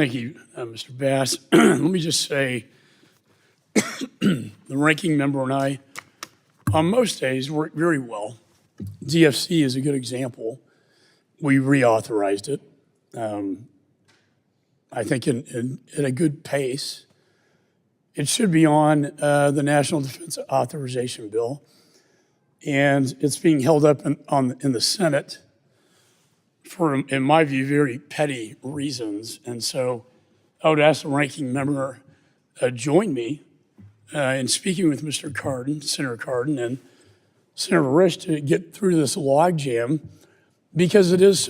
Thank you, Mr. Bass. Let me just say, the ranking member and I, on most days, work very well. DFC is a good example. We reauthorized it, I think at a good pace. It should be on the National Defense Authorization Bill, and it's being held up in the Senate for, in my view, very petty reasons. And so I would ask the ranking member join me in speaking with Mr. Cardin, Senator Cardin, and Senator Risch to get through this logjam, because it's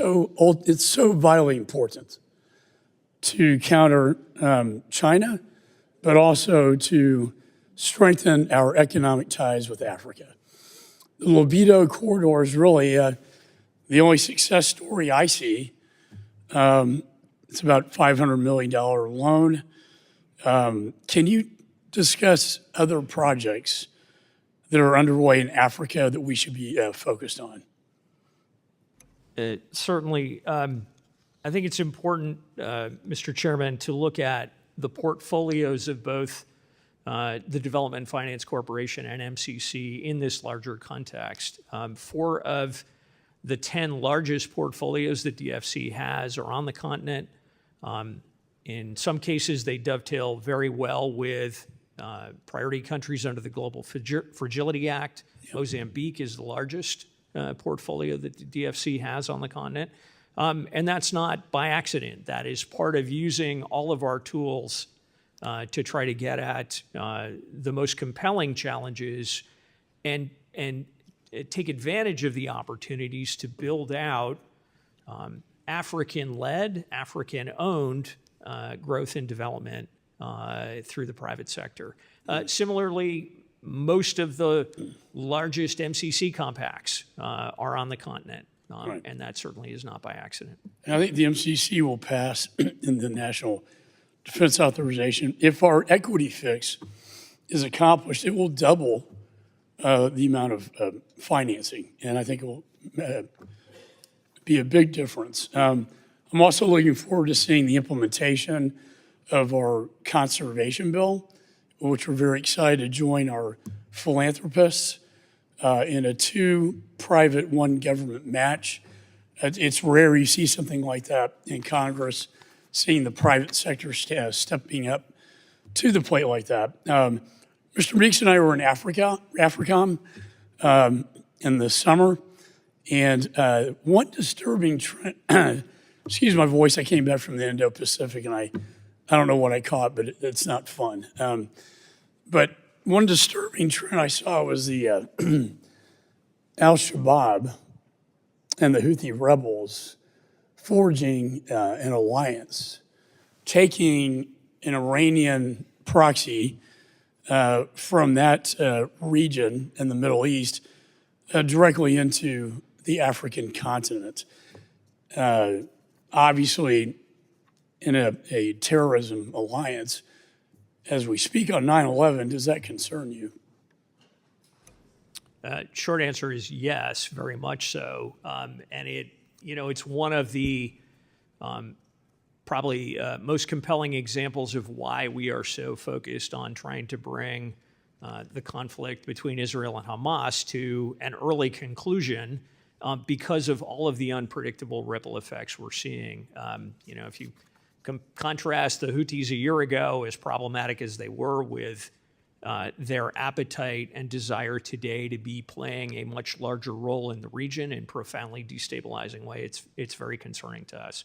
so vitally important to counter China, but also to strengthen our economic ties with Africa. The Libido corridor is really the only success story I see. It's about $500 million loan. Can you discuss other projects that are underway in Africa that we should be focused on? Certainly. I think it's important, Mr. Chairman, to look at the portfolios of both the Development Finance Corporation and MCC in this larger context. 4 of the 10 largest portfolios that DFC has are on the continent. In some cases, they dovetail very well with priority countries under the Global Fragility Act. Yep. Mozambique is the largest portfolio that the DFC has on the continent. And that's not by accident. That is part of using all of our tools to try to get at the most compelling challenges and take advantage of the opportunities to build out African-led, African-owned growth and development through the private sector. Similarly, most of the largest MCC compacts are on the continent, right. And that certainly is not by accident. And I think the MCC will pass in the National Defense Authorization. If our equity fix is accomplished, it will double the amount of financing, and I think it will be a big difference. I'm also looking forward to seeing the implementation of our conservation bill, which we're very excited to join our philanthropists in a 2 private, 1 government match. It's rare you see something like that in Congress, seeing the private sector stepping up to the plate like that. Mr. Meeks and I were in AFRICOM in the summer, and one disturbing trend, excuse my voice, I came back from the Indo-Pacific and I don't know what I caught, but it's not fun. But one disturbing trend I saw was the Al-Shabaab and the Houthi rebels forging an alliance, taking an Iranian proxy from that region in the Middle East directly into the African continent. Obviously, in a terrorism alliance, as we speak on 9/11, does that concern you? Short answer is yes, very much so. And it's one of the probably most compelling examples of why we are so focused on trying to bring the conflict between Israel and Hamas to an early conclusion because of all of the unpredictable ripple effects we're seeing. If you contrast the Houthis a year ago, as problematic as they were, with their appetite and desire today to be playing a much larger role in the region in profoundly destabilizing way, it's very concerning to us.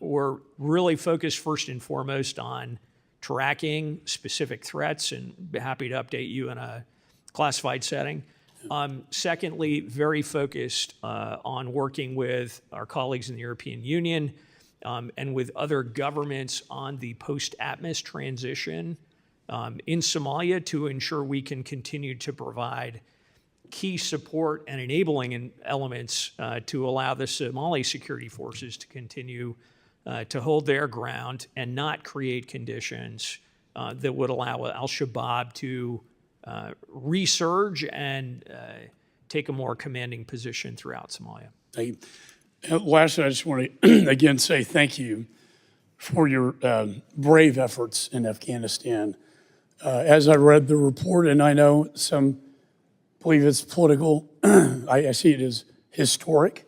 We're really focused first and foremost on tracking specific threats, and be happy to update you in a classified setting. Secondly, very focused on working with our colleagues in the European Union and with other governments on the post-ATMIS transition in Somalia to ensure we can continue to provide key support and enabling elements to allow the Somali security forces to continue to hold their ground and not create conditions that would allow al-Shabaab to resurge and take a more commanding position throughout Somalia. Thank you. Lastly, I just want to again say thank you for your brave efforts in Afghanistan. As I read the report, and I know some believe it's political, I see it as historic.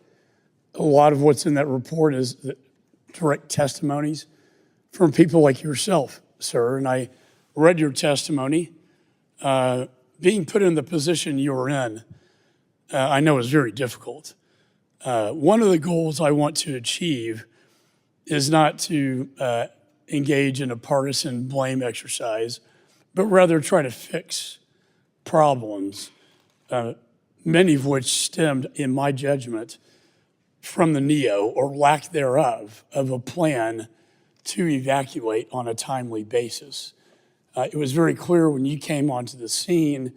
A lot of what's in that report is the direct testimonies from people like yourself, sir. And I read your testimony. Being put in the position you're in, I know is very difficult. One of the goals I want to achieve is not to engage in a partisan blame exercise, but rather try to fix problems, many of which stemmed, in my judgment, from the NEO or lack thereof of a plan to evacuate on a timely basis. It was very clear when you came onto the scene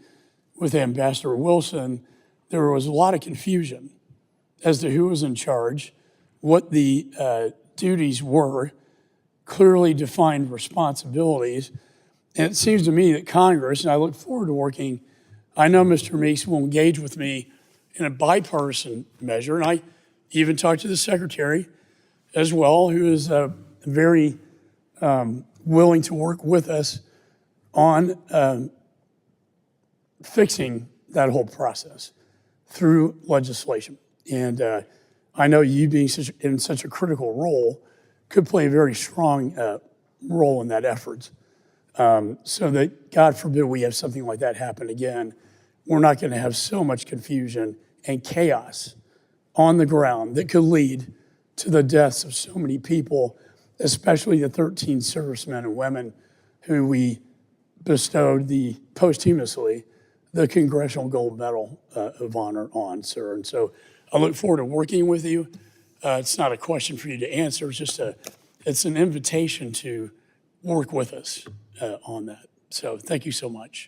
with Ambassador Wilson, there was a lot of confusion as to who was in charge, what the duties were, clearly defined responsibilities. And it seems to me that Congress, and I look forward to working, I know Mr. Meeks will engage with me in a bipartisan measure, and I even talked to the Secretary as well, who is very willing to work with us on fixing that whole process through legislation. And I know you being in such a critical role could play a very strong role in that effort. So that, God forbid, we have something like that happen again. We're not going to have so much confusion and chaos on the ground that could lead to the deaths of so many people, especially the 13 servicemen and women who we bestowed posthumously the Congressional Gold Medal of Honor on, sir. And so I look forward to working with you. It's not a question for you to answer. It's an invitation to work with us on that. So thank you so much.